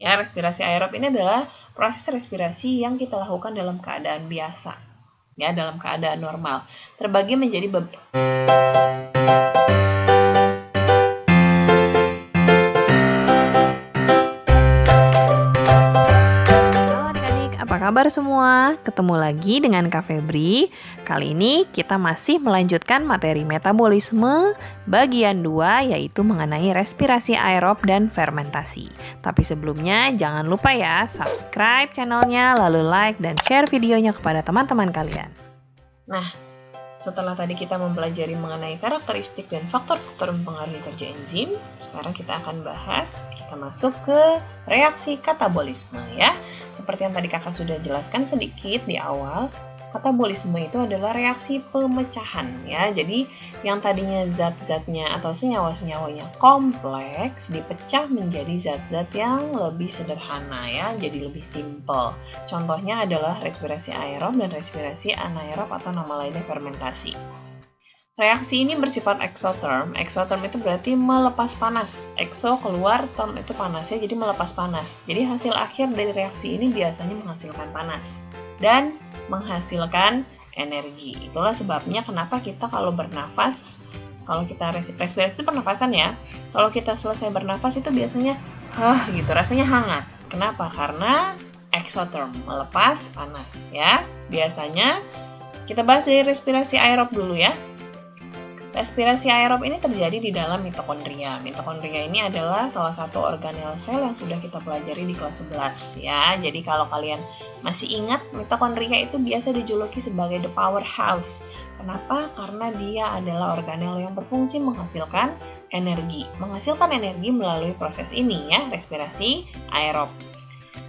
Ya, respirasi aerob ini adalah proses respirasi yang kita lakukan dalam keadaan biasa, ya, dalam keadaan normal. Terbagi menjadi Apa kabar semua? Ketemu lagi dengan Kak Febri. Kali ini kita masih melanjutkan materi metabolisme bagian 2, yaitu mengenai respirasi aerob dan fermentasi. Tapi sebelumnya jangan lupa ya, subscribe channelnya, lalu like dan share videonya kepada teman-teman kalian. Nah, setelah tadi kita mempelajari mengenai karakteristik dan faktor-faktor mempengaruhi kerja enzim, sekarang kita akan kita masuk ke reaksi katabolisme ya. Seperti yang tadi kakak sudah jelaskan sedikit di awal, katabolisme itu adalah reaksi pemecahan ya. Jadi yang tadinya zat-zatnya atau senyawa-senyawanya kompleks dipecah menjadi zat-zat yang lebih sederhana ya, jadi lebih simple. Contohnya adalah respirasi aerob dan respirasi anaerob atau nama lainnya fermentasi. Reaksi ini bersifat exotherm. Exotherm itu berarti melepas panas. Exo keluar, term itu panasnya, jadi melepas panas. Jadi hasil akhir dari reaksi ini biasanya menghasilkan panas dan menghasilkan energi. Itulah sebabnya kenapa kita kalau bernafas, kalau kita respirasi itu pernafasan ya. Kalau kita selesai bernafas itu biasanya gitu, rasanya hangat. Kenapa? Karena exotherm, melepas panas ya. Biasanya kita bahas dari respirasi aerob dulu ya. Respirasi aerob ini terjadi di dalam mitokondria. Mitokondria ini adalah salah satu organel sel yang sudah kita pelajari di kelas 11 ya. Jadi kalau kalian masih ingat, mitokondria itu biasa dijuluki sebagai the powerhouse. Kenapa? Karena dia adalah organel yang berfungsi menghasilkan energi. Menghasilkan energi melalui proses ini ya, respirasi aerob.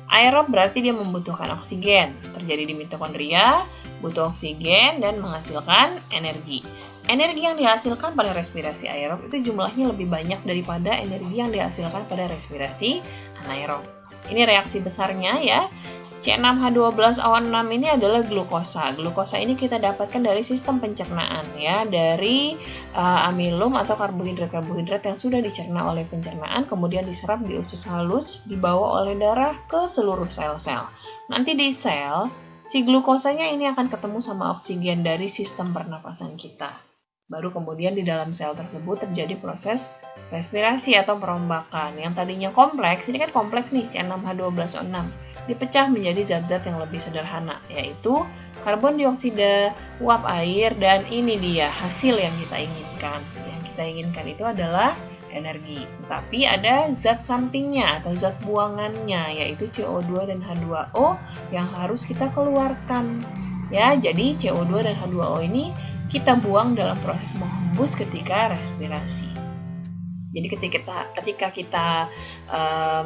Aerob berarti dia membutuhkan oksigen. Terjadi di mitokondria, butuh oksigen dan menghasilkan energi. Energi yang dihasilkan pada respirasi aerob itu jumlahnya lebih banyak daripada energi yang dihasilkan pada respirasi anaerob. Ini reaksi besarnya ya. C6H12O6 ini adalah glukosa. Glukosa ini kita dapatkan dari sistem pencernaan ya, dari amilum atau karbohidrat-karbohidrat yang sudah dicerna oleh pencernaan, kemudian diserap di usus halus, dibawa oleh darah ke seluruh sel-sel. Nanti di sel, si glukosanya ini akan ketemu sama oksigen dari sistem pernapasan kita. Baru kemudian di dalam sel tersebut terjadi proses respirasi atau perombakan. Yang tadinya kompleks, ini kan kompleks nih, C6H12O6, dipecah menjadi zat-zat yang lebih sederhana, yaitu karbon dioksida, uap air, dan ini dia hasil yang kita inginkan. Yang kita inginkan itu adalah energi. Tapi ada zat sampingnya atau zat buangannya, yaitu CO2 dan H2O yang harus kita keluarkan. Ya, jadi CO2 dan H2O ini kita buang dalam proses menghembus ketika respirasi. Jadi ketika kita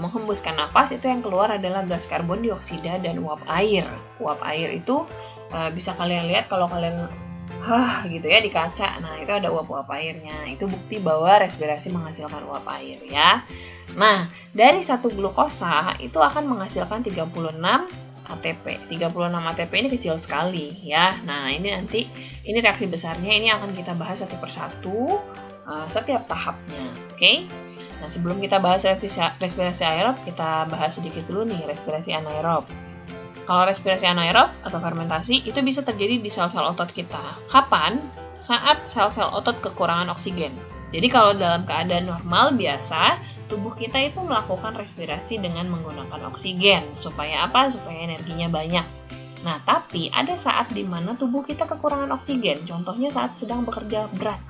menghembuskan nafas, itu yang keluar adalah gas karbon dioksida dan uap air. Uap air itu bisa kalian lihat kalau kalian gitu ya di kaca. Nah, itu ada uap-uap airnya. Itu bukti bahwa respirasi menghasilkan uap air ya. Nah, dari satu glukosa itu akan menghasilkan 36 ATP. 36 ATP ini kecil sekali ya. Nah, ini reaksi besarnya ini akan kita bahas satu persatu setiap tahapnya. Oke? Nah, sebelum kita bahas respirasi aerob, kita bahas sedikit dulu nih respirasi anaerob. Kalau respirasi anaerob atau fermentasi itu bisa terjadi di sel-sel otot kita. Kapan? Saat sel-sel otot kekurangan oksigen. Jadi kalau dalam keadaan normal biasa, tubuh kita itu melakukan respirasi dengan menggunakan oksigen. Supaya apa? Supaya energinya banyak. Nah, tapi ada saat di mana tubuh kita kekurangan oksigen. Contohnya saat sedang bekerja berat.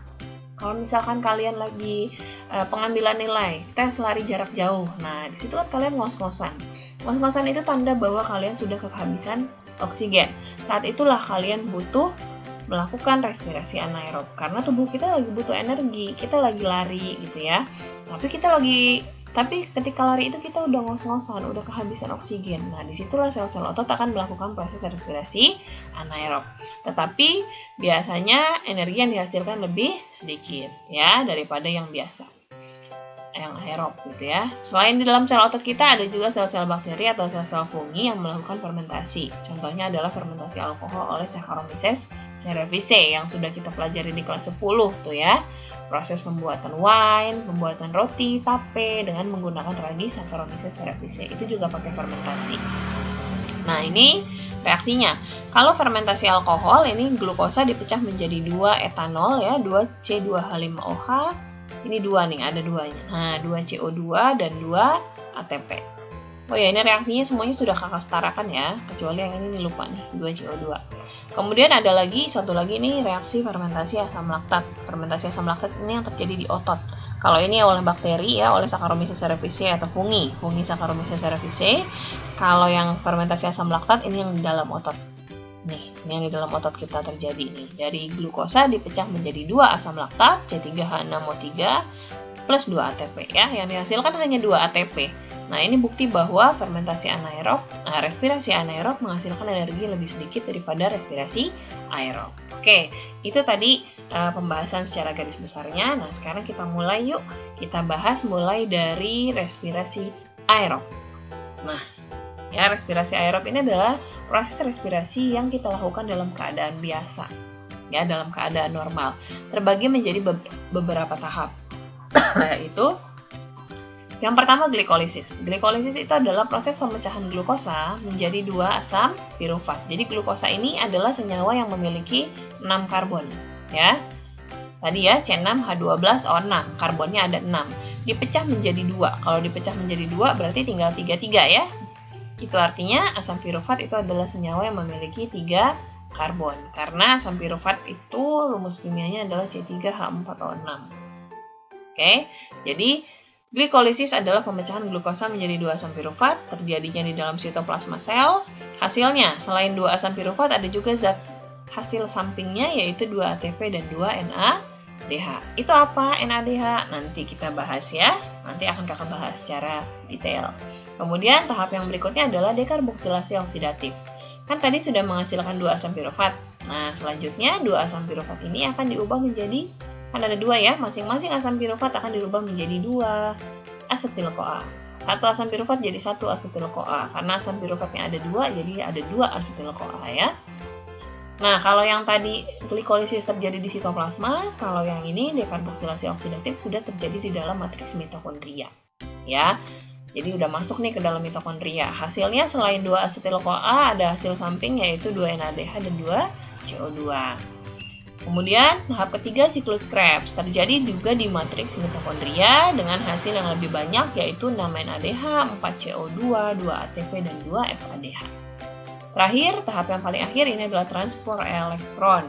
Kalau misalkan kalian lagi pengambilan nilai, tes lari jarak jauh. Nah, di situ kan kalian ngos-ngosan. Ngos-ngosan itu tanda bahwa kalian sudah kehabisan oksigen. Saat itulah kalian butuh melakukan respirasi anaerob karena tubuh kita lagi butuh energi, kita lagi lari gitu ya. Tapi ketika lari itu kita udah ngos-ngosan, udah kehabisan oksigen. Nah, disitulah sel-sel otot akan melakukan proses respirasi anaerob. Tetapi biasanya energi yang dihasilkan lebih sedikit ya daripada yang biasa, yang aerob gitu ya. Selain di dalam sel otot kita ada juga sel-sel bakteri atau sel-sel fungi yang melakukan fermentasi. Contohnya adalah fermentasi alkohol oleh Saccharomyces cerevisiae yang sudah kita pelajari di kelas 10 tuh ya. proses pembuatan wine, pembuatan roti, tape dengan menggunakan ragi Saccharomyces cerevisiae. Itu juga pakai fermentasi. Nah, ini reaksinya. Kalau fermentasi alkohol, ini glukosa dipecah menjadi 2 etanol ya, 2 C2H5OH. Ini 2 nih, ada 2-nya. Nah, 2 CO2 dan 2 ATP. Oh ya, ini reaksinya semuanya sudah kakak setarakan ya, kecuali yang ini lupa nih, 2 CO2. Kemudian ada lagi, satu lagi nih, reaksi fermentasi asam laktat. Fermentasi asam laktat ini yang terjadi di otot. Kalau ini oleh bakteri ya, oleh Saccharomyces cerevisiae atau fungi Saccharomyces cerevisiae. Kalau yang fermentasi asam laktat ini yang di dalam otot. Nih, ini yang di dalam otot kita terjadi nih. Dari glukosa dipecah menjadi 2 asam laktat, C3H6O3 plus 2 ATP ya. Yang dihasilkan hanya 2 ATP. Nah, ini bukti bahwa fermentasi anaerob, respirasi anaerob menghasilkan energi lebih sedikit daripada respirasi aerob. Oke, itu tadi pembahasan secara garis besarnya. Nah, sekarang kita mulai yuk. Kita bahas mulai dari respirasi aerob. Nah, ya, respirasi aerob ini adalah proses respirasi yang kita lakukan dalam keadaan biasa, ya, dalam keadaan normal. Terbagi menjadi beberapa tahap, yaitu yang pertama glikolisis. Glikolisis itu adalah proses pemecahan glukosa menjadi 2 asam pirufat. Jadi glukosa ini adalah senyawa yang memiliki 6 karbon, ya. Tadi ya, C6H12O6, karbonnya ada 6. Dipecah menjadi 2. Kalau dipecah menjadi 2 berarti tinggal 3 ya. Itu artinya asam pirufat itu adalah senyawa yang memiliki 3 karbon. Karena asam pirufat itu rumus kimianya adalah C3H4O6. Oke, jadi glikolisis adalah pemecahan glukosa menjadi 2 asam pirufat, terjadinya di dalam sitoplasma sel. Hasilnya, selain 2 asam pirufat, ada juga zat hasil sampingnya, yaitu 2 ATP dan 2 NADH. Itu apa NADH? Nanti kita bahas ya, nanti akan kakak bahas secara detail. Kemudian, tahap yang berikutnya adalah dekarboksilasi oksidatif. Kan tadi sudah menghasilkan 2 asam pirufat. Nah, selanjutnya 2 asam pirufat ini akan diubah menjadi, kan ada 2 ya, masing-masing asam pirufat akan dirubah menjadi 2 asetil-CoA. 1 asam pirufat jadi 1 asetil-CoA. Karena asam pirufatnya ada 2, jadi ada 2 asetil-CoA ya. Nah, kalau yang tadi glikolisis terjadi di sitoplasma, kalau yang ini dekarboksilasi oksidatif sudah terjadi di dalam matriks mitokondria. Ya. Jadi udah masuk nih ke dalam mitokondria. Hasilnya selain 2 asetil-CoA ada hasil samping yaitu 2 NADH dan 2 CO2. Kemudian, tahap ketiga siklus Krebs terjadi juga di matriks mitokondria dengan hasil yang lebih banyak yaitu 6 NADH, 4 CO2, 2 ATP, dan 2 FADH. Terakhir, tahap yang paling akhir ini adalah transport elektron.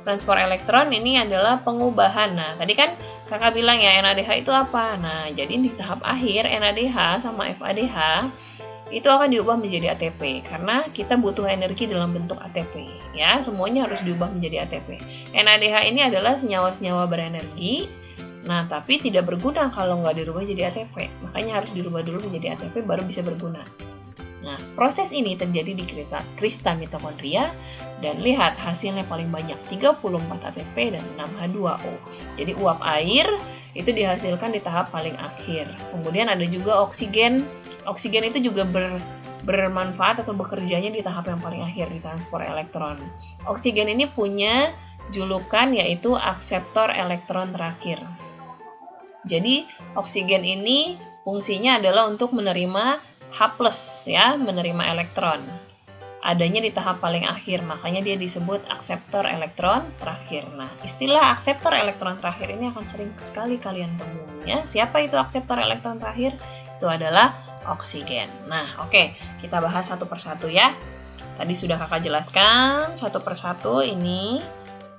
Transport elektron ini adalah pengubahan. Nah, tadi kan kakak bilang ya NADH itu apa? Nah, jadi di tahap akhir NADH sama FADH itu akan diubah menjadi ATP karena kita butuh energi dalam bentuk ATP ya, semuanya harus diubah menjadi ATP. NADH ini adalah senyawa-senyawa berenergi, nah tapi tidak berguna kalau nggak dirubah jadi ATP, makanya harus dirubah dulu menjadi ATP baru bisa berguna. Nah, proses ini terjadi di krista mitokondria dan lihat hasilnya paling banyak 34 ATP dan 6 H2O. Jadi uap air itu dihasilkan di tahap paling akhir. Kemudian ada juga oksigen. Oksigen itu juga bermanfaat atau bekerjanya di tahap yang paling akhir, di transport elektron. Oksigen ini punya julukan yaitu akseptor elektron terakhir. Jadi oksigen ini fungsinya adalah untuk menerima H+, ya, menerima elektron. Adanya di tahap paling akhir, makanya dia disebut akseptor elektron terakhir. Nah, istilah akseptor elektron terakhir ini akan sering sekali kalian temunya. Siapa itu akseptor elektron terakhir? Itu adalah oksigen. Nah, oke, kita bahas satu persatu ya. Tadi sudah kakak jelaskan satu persatu ini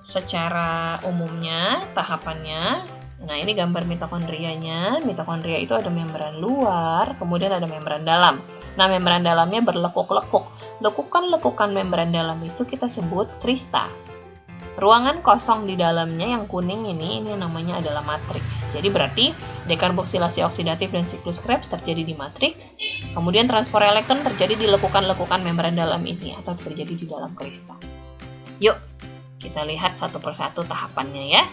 secara umumnya, tahapannya. Nah, ini gambar mitokondrianya. Mitokondria itu ada membran luar, kemudian ada membran dalam. Nah, membran dalamnya berlekuk-lekuk. Lekukan-lekukan membran dalam itu kita sebut krista. Ruangan kosong di dalamnya yang kuning ini namanya adalah matriks. Jadi berarti dekarboksilasi oksidatif dan siklus Krebs terjadi di matriks. Kemudian transport elektron terjadi di lekukan-lekukan membran dalam ini atau terjadi di dalam krista. Yuk, kita lihat satu persatu tahapannya ya.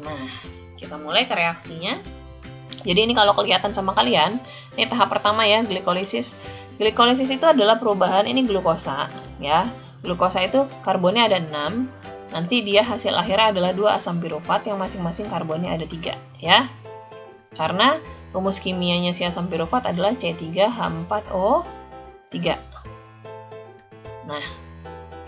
Nah, kita mulai ke reaksinya. Jadi ini kalau kelihatan sama kalian, ini tahap pertama ya, glikolisis. Glikolisis itu adalah perubahan ini glukosa ya. Glukosa itu karbonnya ada 6. nanti dia hasil akhirnya adalah 2 asam pirufat yang masing-masing karbonnya ada 3 ya. Karena rumus kimianya si asam pirufat adalah C3H4O3. Nah,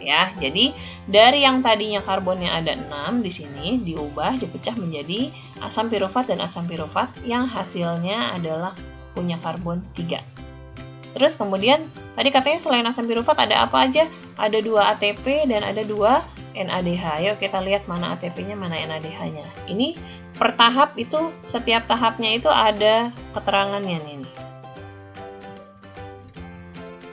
ya, jadi dari yang tadinya karbonnya ada 6 di sini diubah, dipecah menjadi asam pirufat dan asam pirufat yang hasilnya adalah punya karbon 3. Terus kemudian tadi katanya selain asam pirufat ada apa aja? Ada 2 ATP dan ada 2 NADH. Yuk kita lihat mana ATP-nya, mana NADH-nya. Ini per tahap itu, setiap tahapnya itu ada keterangannya nih.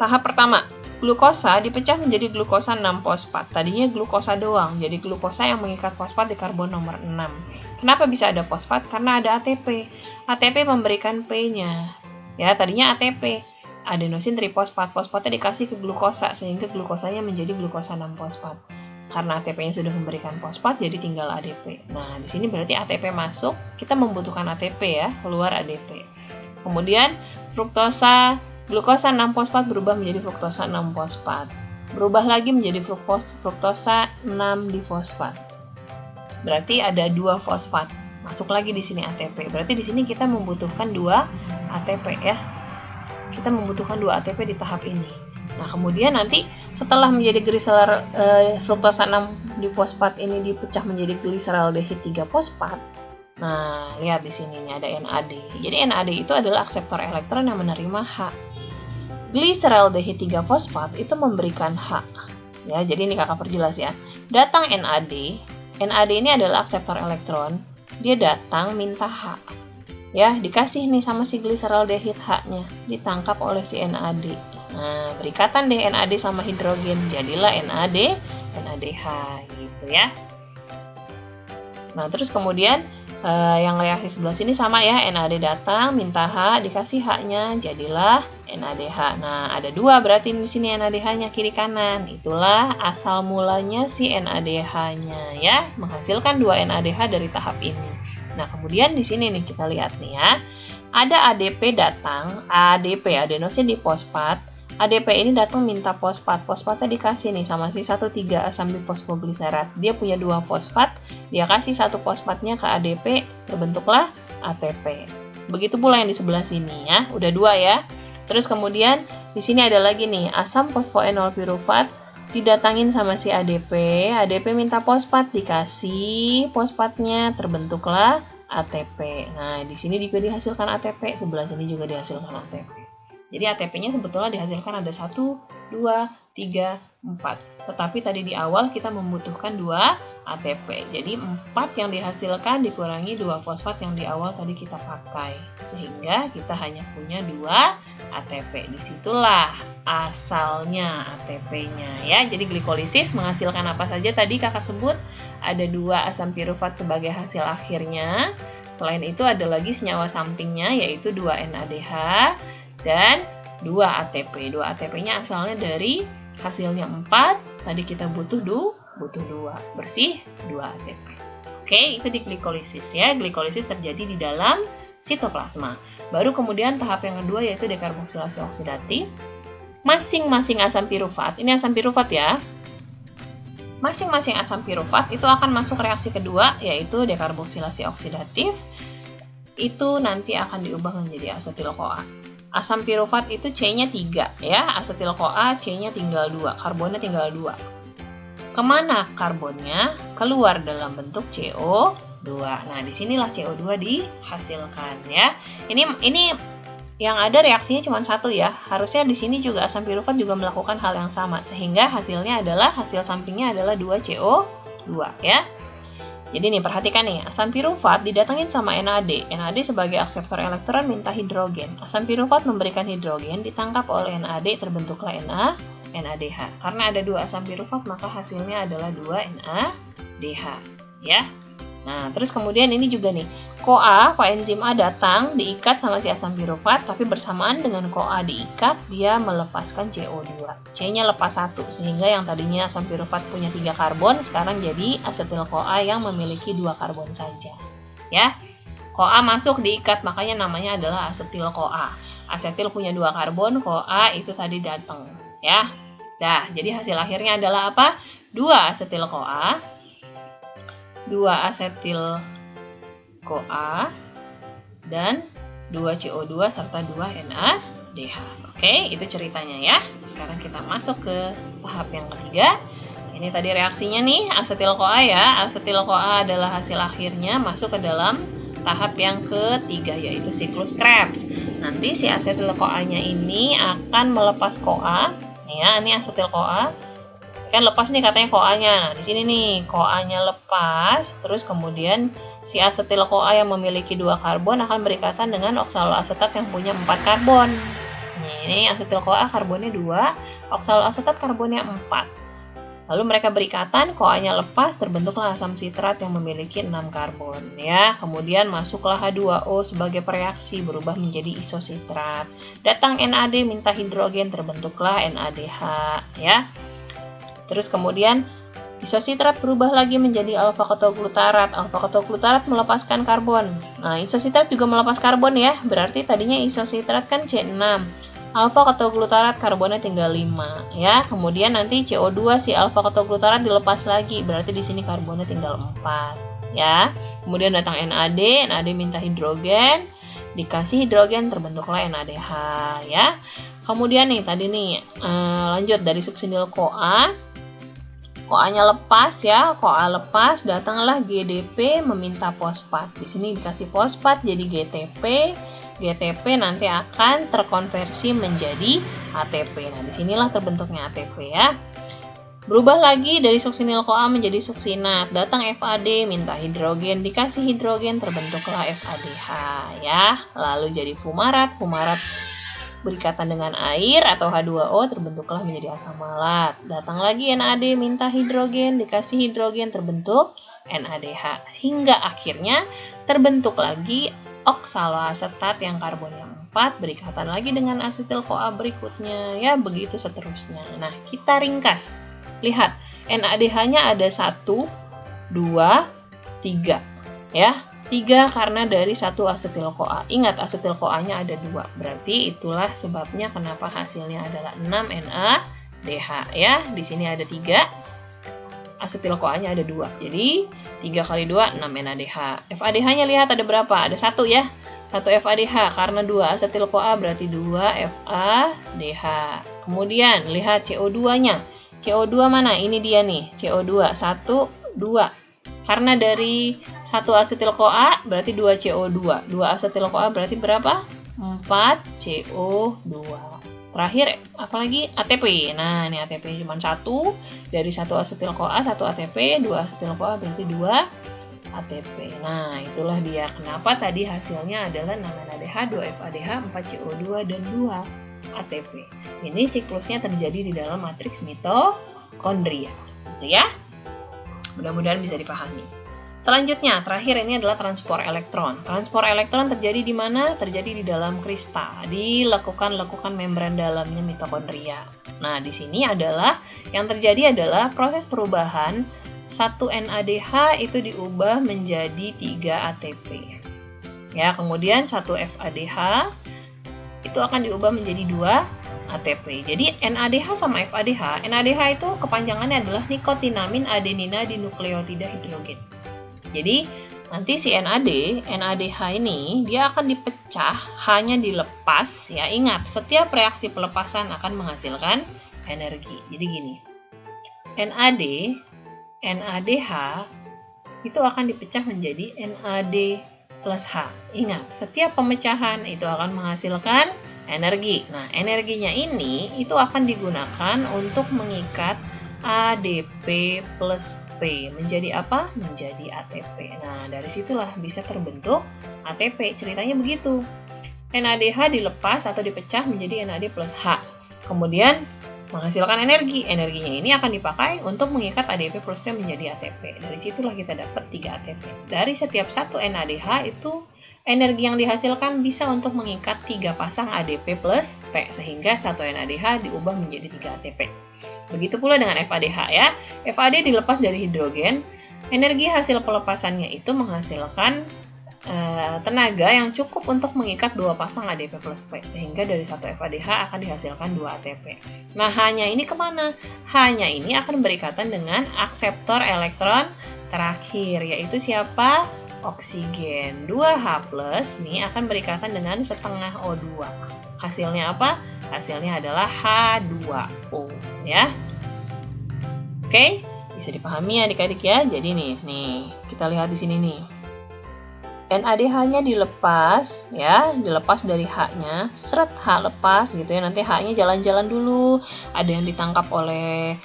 Tahap pertama, glukosa dipecah menjadi glukosa 6-fosfat. Tadinya glukosa doang, jadi glukosa yang mengikat fosfat di karbon nomor 6. Kenapa bisa ada fosfat? Karena ada ATP. ATP memberikan P-nya. Ya, tadinya ATP. Adenosin trifosfat. Fosfatnya dikasih ke glukosa, sehingga glukosanya menjadi glukosa 6-fosfat. Karena ATP-nya sudah memberikan fosfat, jadi tinggal ADP. Nah, di sini berarti ATP masuk, kita membutuhkan ATP ya, keluar ADP. Kemudian, glukosa 6-fosfat berubah menjadi fruktosa 6-fosfat. Berubah lagi menjadi fruktosa 6-difosfat. Berarti ada 2 fosfat. Masuk lagi di sini ATP. Berarti di sini kita membutuhkan 2 ATP ya. Kita membutuhkan 2 ATP di tahap ini. Nah, kemudian nanti setelah menjadi gliserol fruktosa 6-difosfat ini dipecah menjadi gliseraldehid 3-fosfat. Nah, lihat di sini nih ada NAD. Jadi NAD itu adalah akseptor elektron yang menerima H. Gliseraldehid 3-fosfat itu memberikan H. Ya, jadi ini kakak perjelas ya. Datang NAD. NAD ini adalah akseptor elektron. Dia datang minta H. Ya, dikasih nih sama si gliseraldehid H-nya, ditangkap oleh si NAD. Nah, berikatan deh NAD sama hidrogen, jadilah NAD, NADH gitu ya. Nah, terus kemudian yang reaksi sebelah sini sama ya, NAD datang minta H, dikasih H-nya, jadilah NADH. Nah, ada 2 berarti di sini NADH-nya kiri kanan. Itulah asal mulanya si NADH-nya ya, menghasilkan 2 NADH dari tahap ini. Nah, kemudian di sini nih kita lihat nih ya. Ada ADP datang, ADP adenosin difosfat. ADP ini datang minta fosfat. Fosfatnya dikasih nih sama si 1,3 asam bifosfogliserat. Dia punya 2 fosfat, dia kasih 1 fosfatnya ke ADP, terbentuklah ATP. Begitu pula yang di sebelah sini ya. Udah 2 ya. Terus kemudian di sini ada lagi nih asam fosfoenol pirufat didatangin sama si ADP. ADP minta fosfat, dikasih fosfatnya, terbentuklah ATP. Nah, di sini juga dihasilkan ATP, sebelah sini juga dihasilkan ATP. Jadi ATP-nya sebetulnya dihasilkan ada 1, 2, 3, 4. Tetapi tadi di awal kita membutuhkan 2 ATP. Jadi 4 yang dihasilkan dikurangi 2 fosfat yang di awal tadi kita pakai. Sehingga kita hanya punya 2 ATP. Disitulah asalnya ATP-nya ya. Jadi glikolisis menghasilkan apa saja tadi kakak sebut. Ada 2 asam pirufat sebagai hasil akhirnya. Selain itu ada lagi senyawa sampingnya yaitu 2 NADH. Dan 2 ATP. 2 ATP-nya asalnya dari hasilnya 4. Tadi kita butuh 2. Bersih 2 ATP. Oke, itu di glikolisis ya. Glikolisis terjadi di dalam sitoplasma. Baru kemudian tahap yang kedua yaitu dekarboksilasi oksidatif. Masing-masing asam pirufat, ini asam pirufat ya. Masing-masing asam pirufat itu akan masuk reaksi kedua yaitu dekarboksilasi oksidatif. Itu nanti akan diubah menjadi asetil-CoA. Asam pirufat itu C-nya 3 ya, asetil-CoA C-nya tinggal 2, karbonnya tinggal 2. Kemana karbonnya? Keluar dalam bentuk CO2. Nah, disinilah CO2 dihasilkan ya. Ini yang ada reaksinya cuma 1 ya. Harusnya di sini juga asam pirufat juga melakukan hal yang sama sehingga hasilnya adalah hasil sampingnya adalah 2CO2 ya. Jadi nih perhatikan nih, asam pirufat didatengin sama NAD. NAD sebagai akseptor elektron minta hidrogen. Asam pirufat memberikan hidrogen, ditangkap oleh NAD, terbentuklah NADH. Karena ada 2 asam pirufat, maka hasilnya adalah 2 NADH. Ya. Nah, terus kemudian ini juga nih, CoA, koenzim A datang, diikat sama si asam pirufat, tapi bersamaan dengan CoA diikat, dia melepaskan CO2. C-nya lepas 1, sehingga yang tadinya asam pirufat punya 3 karbon, sekarang jadi asetil-CoA yang memiliki 2 karbon saja. Ya, CoA masuk diikat, makanya namanya adalah asetil-CoA. Asetil punya 2 karbon, CoA itu tadi datang. Ya, jadi hasil akhirnya adalah apa? 2 asetil-CoA 2 asetil CoA dan 2 CO2 serta 2 NaDH. Oke, itu ceritanya ya. Sekarang kita masuk ke tahap yang ketiga. Ini tadi reaksinya nih, asetil CoA ya. Asetil CoA adalah hasil akhirnya masuk ke dalam tahap yang ketiga, yaitu siklus Krebs. Nanti si asetil CoA-nya ini akan melepas CoA. Ya, ini asetil CoA. Kan lepas nih katanya CoA-nya. Nah, di sini nih CoA-nya lepas, terus kemudian si asetil CoA yang memiliki 2 karbon akan berikatan dengan oksaloasetat yang punya 4 karbon. Ini asetil CoA karbonnya 2, oksaloasetat karbonnya 4. Lalu mereka berikatan, CoA-nya lepas, terbentuklah asam sitrat yang memiliki 6 karbon. Ya, kemudian masuklah H2O sebagai pereaksi, berubah menjadi isositrat. Datang NAD minta hidrogen, terbentuklah NADH. Ya. Terus kemudian isositrat berubah lagi menjadi alfa-ketoglutarat. Alfa-ketoglutarat melepaskan karbon. Nah, isositrat juga melepas karbon ya. Berarti tadinya isositrat kan C6. Alfa-ketoglutarat karbonnya tinggal 5 ya. Kemudian nanti CO2 si alfa-ketoglutarat dilepas lagi. Berarti di sini karbonnya tinggal 4 ya. Kemudian datang NAD, NAD minta hidrogen. Dikasih hidrogen terbentuklah NADH ya. Kemudian nih tadi nih lanjut dari suksinil CoA. CoA-nya lepas ya, CoA lepas, datanglah GDP meminta fosfat. Di sini dikasih fosfat jadi GTP. GTP nanti akan terkonversi menjadi ATP. Nah, disinilah terbentuknya ATP ya. Berubah lagi dari suksinil CoA menjadi suksinat. Datang FAD minta hidrogen, dikasih hidrogen terbentuklah FADH ya. Lalu jadi fumarat, fumarat berikatan dengan air atau H2O terbentuklah menjadi asam malat. Datang lagi NAD minta hidrogen, dikasih hidrogen terbentuk NADH. Hingga akhirnya terbentuk lagi oksaloasetat yang karbonnya 4 berikatan lagi dengan asetil CoA berikutnya. Ya, begitu seterusnya. Nah, kita ringkas. Lihat, NADH-nya ada 1, 2, 3. Ya. 3 karena dari 1 asetil CoA. Ingat, asetil CoA-nya ada 2. Berarti itulah sebabnya kenapa hasilnya adalah 6 NADH ya. Di sini ada 3. Asetil CoA-nya ada 2. Jadi 3 kali 2 6 NADH. FADH-nya lihat ada berapa? Ada 1 ya. 1 FADH karena 2 asetil CoA berarti 2 FADH. Kemudian lihat CO2-nya. CO2 mana? Ini dia nih. CO2 1 2. Karena dari 1 asetil CoA berarti 2 CO2. 2 asetil CoA berarti berapa? 4 CO2. Terakhir apalagi? ATP. Nah, ini ATP cuma 1. Dari 1 asetil CoA 1 ATP, 2 asetil CoA berarti 2 ATP. Nah, itulah dia kenapa tadi hasilnya adalah 6 NADH, 2 FADH, 4 CO2 dan 2 ATP. Ini siklusnya terjadi di dalam matriks mitokondria. Gitu ya. Mudah-mudahan bisa dipahami. Selanjutnya, terakhir ini adalah transport elektron. Transport elektron terjadi di mana? Terjadi di dalam kristal, di lekukan-lekukan membran dalamnya mitokondria. Nah, di sini adalah yang terjadi adalah proses perubahan 1 NADH itu diubah menjadi 3 ATP. Ya, kemudian 1 FADH itu akan diubah menjadi 2 ATP. Jadi NADH sama FADH, NADH itu kepanjangannya adalah nikotinamin adenina dinukleotida hidrogen. Jadi nanti si NADH ini dia akan dipecah, hanya dilepas ya. Ingat, setiap reaksi pelepasan akan menghasilkan energi. Jadi gini. NADH itu akan dipecah menjadi NAD plus H. Ingat, setiap pemecahan itu akan menghasilkan energi. Nah, energinya ini itu akan digunakan untuk mengikat ADP plus P. Menjadi apa? Menjadi ATP. Nah, dari situlah bisa terbentuk ATP. Ceritanya begitu. NADH dilepas atau dipecah menjadi NAD plus H. Kemudian menghasilkan energi. Energinya ini akan dipakai untuk mengikat ADP plus P menjadi ATP. Dari situlah kita dapat 3 ATP. Dari setiap 1 NADH itu energi yang dihasilkan bisa untuk mengikat 3 pasang ADP plus P, sehingga 1 NADH diubah menjadi 3 ATP. Begitu pula dengan FADH ya. FAD dilepas dari hidrogen, energi hasil pelepasannya itu menghasilkan tenaga yang cukup untuk mengikat dua pasang ADP plus P, sehingga dari satu FADH akan dihasilkan 2 ATP. Nah, hanya ini kemana? Hanya ini akan berikatan dengan akseptor elektron terakhir, yaitu siapa? Oksigen. 2H plus nih akan berikatan dengan setengah O2. Hasilnya apa? Hasilnya adalah H2O, ya. Oke, bisa dipahami ya adik-adik ya. Jadi nih, kita lihat di sini nih. NADH-nya dilepas ya, dilepas dari H-nya, seret H lepas gitu ya. Nanti H-nya jalan-jalan dulu, ada yang ditangkap oleh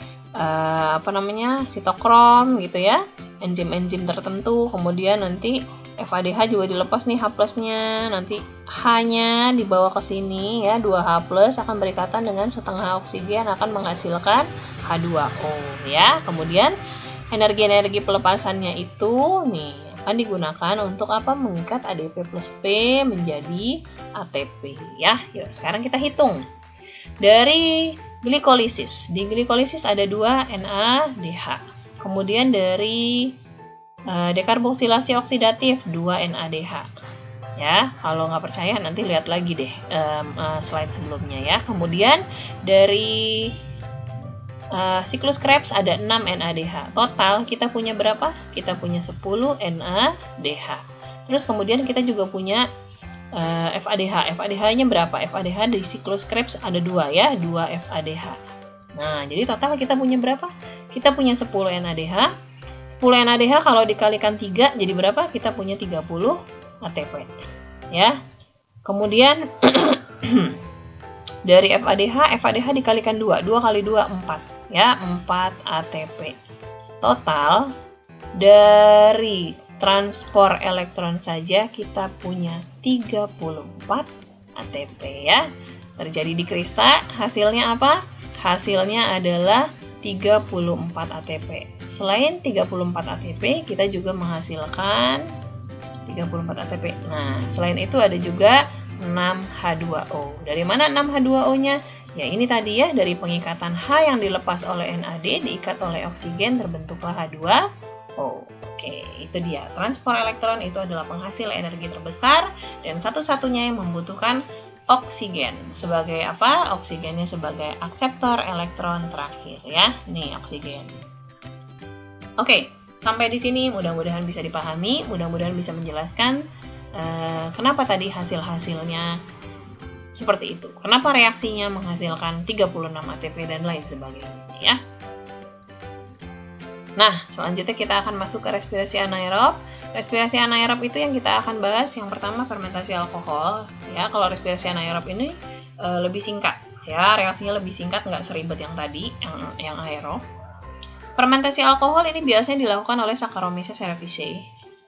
sitokrom gitu ya, enzim-enzim tertentu. Kemudian nanti FADH juga dilepas nih H plusnya, nanti H-nya dibawa ke sini ya, 2H plus akan berikatan dengan setengah oksigen akan menghasilkan H2O ya. Kemudian energi-energi pelepasannya itu nih akan digunakan untuk apa? Mengikat ADP plus P menjadi ATP ya. Yuk, sekarang kita hitung. Dari glikolisis. Di glikolisis ada 2 NADH. Kemudian dari dekarboksilasi oksidatif 2 NADH. Ya, kalau nggak percaya nanti lihat lagi deh slide sebelumnya ya. Kemudian dari siklus Krebs ada 6 NADH. Total kita punya berapa? Kita punya 10 NADH. Terus kemudian kita juga punya FADH. FADH-nya berapa? FADH di siklus Krebs ada 2 ya, 2 FADH. Nah, jadi total kita punya berapa? Kita punya 10 NADH. 10 NADH kalau dikalikan 3 jadi berapa? Kita punya 30 ATP. Ya. Kemudian dari FADH dikalikan 2. 2 kali 2 4. Ya, 4 ATP. Total dari transport elektron saja kita punya 34 ATP ya. Terjadi di Krista, hasilnya apa? Hasilnya adalah 34 ATP. Selain 34 ATP, kita juga menghasilkan 34 ATP. Nah, selain itu ada juga 6H2O. Dari mana 6H2O-nya? Ya, ini tadi ya, dari pengikatan H yang dilepas oleh NAD, diikat oleh oksigen, terbentuklah H2O. Oke, itu dia. Transport elektron itu adalah penghasil energi terbesar, dan satu-satunya yang membutuhkan oksigen. Sebagai apa? Oksigennya sebagai akseptor elektron terakhir ya. Nih, oksigen. Oke, sampai di sini mudah-mudahan bisa dipahami, mudah-mudahan bisa menjelaskan kenapa tadi hasil-hasilnya seperti itu. Kenapa reaksinya menghasilkan 36 ATP dan lain sebagainya ya. Nah, selanjutnya kita akan masuk ke respirasi anaerob. Respirasi anaerob itu yang kita akan bahas yang pertama fermentasi alkohol ya. Kalau respirasi anaerob ini lebih singkat ya, reaksinya lebih singkat, nggak seribet yang tadi, yang aerob. Fermentasi alkohol ini biasanya dilakukan oleh Saccharomyces cerevisiae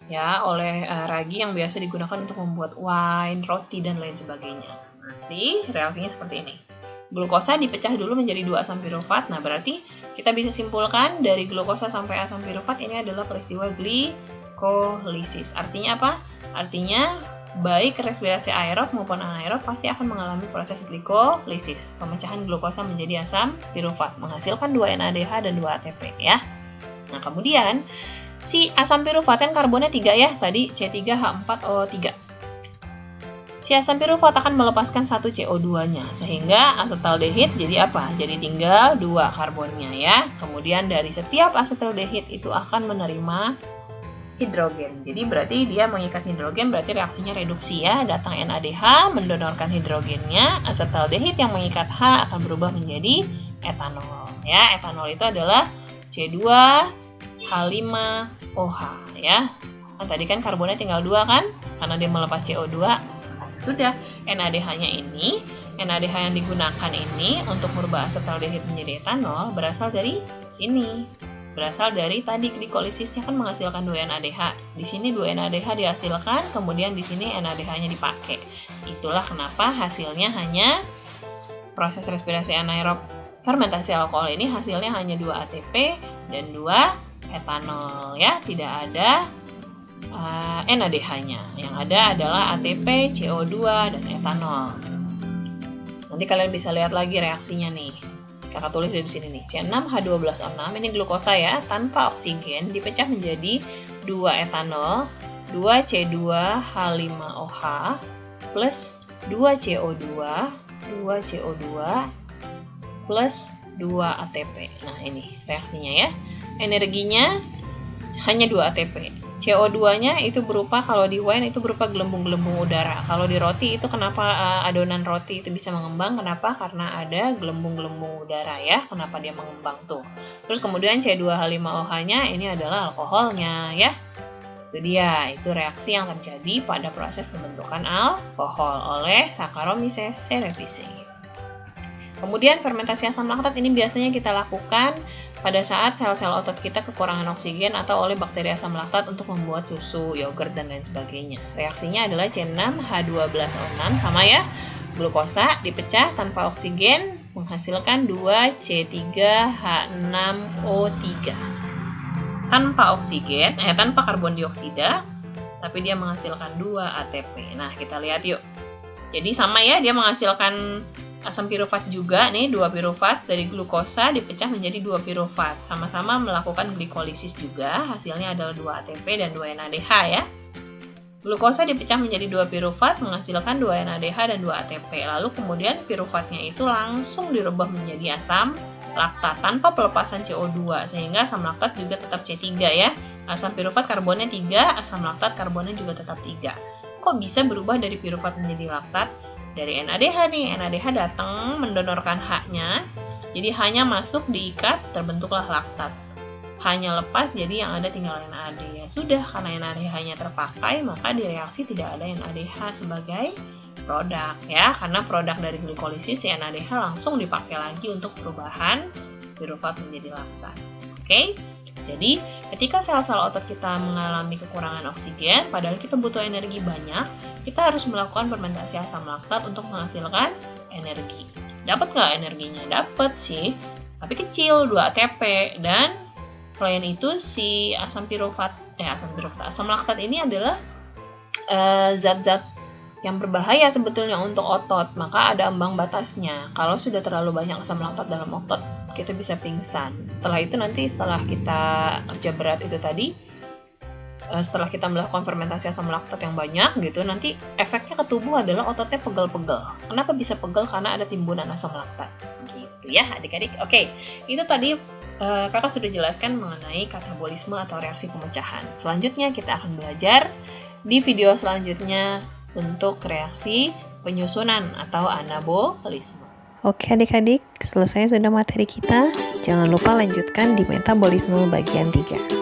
ya, oleh ragi yang biasa digunakan untuk membuat wine, roti dan lain sebagainya. Nanti reaksinya seperti ini. Glukosa dipecah dulu menjadi 2 asam pirufat. Nah, berarti kita bisa simpulkan dari glukosa sampai asam pirufat ini adalah peristiwa glikolisis. Artinya apa? Artinya baik respirasi aerob maupun anaerob pasti akan mengalami proses glikolisis, pemecahan glukosa menjadi asam pirufat, menghasilkan 2 NADH dan 2 ATP ya. Nah, kemudian si asam pirufat kan karbonnya 3 ya, tadi C3H4O3. Si asam pirufat akan melepaskan 1 CO2-nya, sehingga asetaldehid jadi apa? Jadi tinggal 2 karbonnya ya. Kemudian dari setiap asetaldehid itu akan menerima hidrogen. Jadi berarti dia mengikat hidrogen, berarti reaksinya reduksi ya. Datang NADH mendonorkan hidrogennya, asetaldehid yang mengikat H akan berubah menjadi etanol ya. Etanol itu adalah C2H5OH ya. Nah, tadi kan karbonnya tinggal 2 kan? Karena dia melepas CO2. Sudah, NADH-nya ini, NADH yang digunakan ini untuk merubah asetaldehid menjadi etanol berasal dari sini. Berasal dari tadi glikolisisnya kan menghasilkan 2 NADH. Di sini 2 NADH dihasilkan, kemudian di sini NADH-nya dipakai. Itulah kenapa hasilnya hanya proses respirasi anaerob fermentasi alkohol ini hasilnya hanya 2 ATP dan 2 etanol ya, tidak ada NADH-nya. Yang ada adalah ATP, CO2, dan etanol. Nanti kalian bisa lihat lagi reaksinya nih. Kakak tulis di sini nih. C6H12O6 ini glukosa ya, tanpa oksigen dipecah menjadi 2 etanol 2C2H5OH plus 2CO2 plus 2 ATP. Nah, ini reaksinya ya. Energinya hanya 2 ATP. CO2-nya itu berupa, kalau di wine itu berupa gelembung-gelembung udara. Kalau di roti itu kenapa adonan roti itu bisa mengembang? Kenapa? Karena ada gelembung-gelembung udara ya. Kenapa dia mengembang tuh? Terus kemudian C2H5OH-nya ini adalah alkoholnya ya. Itu dia, itu reaksi yang terjadi pada proses pembentukan alkohol oleh Saccharomyces cerevisiae. Kemudian fermentasi asam laktat ini biasanya kita lakukan pada saat sel-sel otot kita kekurangan oksigen atau oleh bakteri asam laktat untuk membuat susu, yogurt, dan lain sebagainya. Reaksinya adalah C6H12O6 sama ya, glukosa dipecah tanpa oksigen menghasilkan 2C3H6O3. Tanpa oksigen, tanpa karbon dioksida, tapi dia menghasilkan 2 ATP. Nah, kita lihat yuk. Jadi sama ya, dia menghasilkan asam pirufat juga nih, 2 pirufat dari glukosa dipecah menjadi 2 pirufat. Sama-sama melakukan glikolisis juga, hasilnya adalah 2 ATP dan 2 NADH ya. Glukosa dipecah menjadi 2 pirufat menghasilkan 2 NADH dan 2 ATP. Lalu kemudian pirufatnya itu langsung dirubah menjadi asam laktat tanpa pelepasan CO2 sehingga asam laktat juga tetap C3 ya. Asam pirufat karbonnya 3, asam laktat karbonnya juga tetap 3. Kok bisa berubah dari pirufat menjadi laktat? Dari NADH nih, NADH datang mendonorkan H-nya, jadi H-nya masuk diikat, terbentuklah laktat. H-nya lepas, jadi yang ada tinggal NAD. Ya sudah, karena NADH-nya terpakai, maka di reaksi tidak ada NADH sebagai produk ya, karena produk dari glikolisis si NADH langsung dipakai lagi untuk perubahan pirufat menjadi laktat. Oke? Jadi, ketika sel-sel otot kita mengalami kekurangan oksigen, padahal kita butuh energi banyak, kita harus melakukan fermentasi asam laktat untuk menghasilkan energi. Dapat nggak energinya? Dapat sih, tapi kecil, 2 ATP. Dan selain itu, si asam laktat ini adalah zat-zat yang berbahaya sebetulnya untuk otot, maka ada ambang batasnya. Kalau sudah terlalu banyak asam laktat dalam otot, kita bisa pingsan. Setelah itu nanti setelah kita kerja berat itu tadi, setelah kita melakukan fermentasi asam laktat yang banyak gitu, nanti efeknya ke tubuh adalah ototnya pegel-pegel. Kenapa bisa pegel? Karena ada timbunan asam laktat. Gitu ya adik-adik. Oke, itu tadi kakak sudah jelaskan mengenai katabolisme atau reaksi pemecahan. Selanjutnya kita akan belajar di video selanjutnya untuk reaksi penyusunan atau anabolisme. Oke adik-adik, selesai sudah materi kita. Jangan lupa lanjutkan di metabolisme bagian 3.